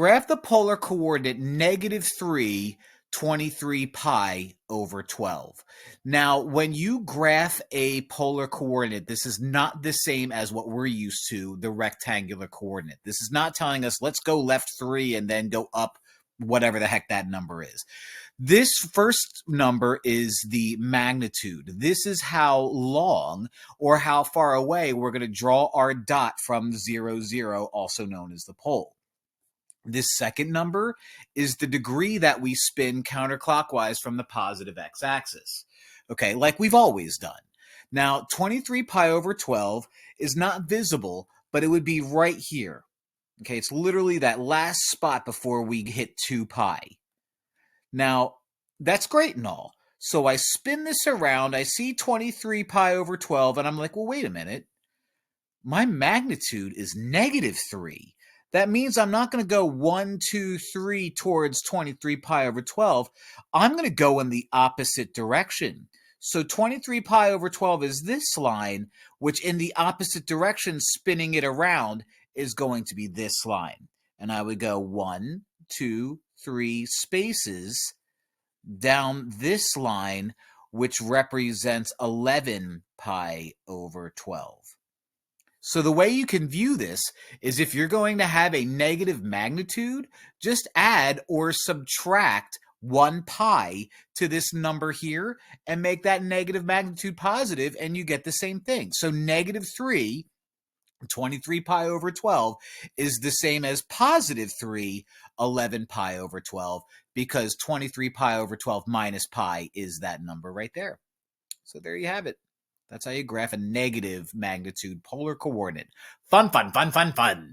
Graph the polar coordinate -3, 23 pi over 12. Now, when you graph a polar coordinate, this is not the same as what we're used to, the rectangular coordinate. This is not telling us, let's go left 3 and then go up whatever the heck that number is. This first number is the magnitude. This is how long or how far away we're going to draw our dot from 0, 0, also known as the pole. This second number is the degree that we spin counterclockwise from the positive x-axis. Okay, like we've always done. Now, 23 pi over 12 is not visible, but it would be right here. Okay, it's literally that last spot before we hit 2 pi. Now, that's great and all. So I spin this around, I see 23 pi over 12, and I'm like, well, wait a minute. My magnitude is -3. That means I'm not going to go 1, 2, 3 towards 23 pi over 12. I'm going to go in the opposite direction. So 23 pi over 12 is this line, which in the opposite direction, spinning it around, is going to be this line. And I would go 1, 2, 3 spaces down this line, which represents 11 pi over 12. So the way you can view this is if you're going to have a negative magnitude, just add or subtract 1 pi to this number here and make that negative magnitude positive, and you get the same thing. So -3, 23 pi over 12, is the same as +3, 11 pi over 12, because 23 pi over 12 minus pi is that number right there. So there you have it. That's how you graph a negative magnitude polar coordinate. Fun, fun, fun, fun, fun.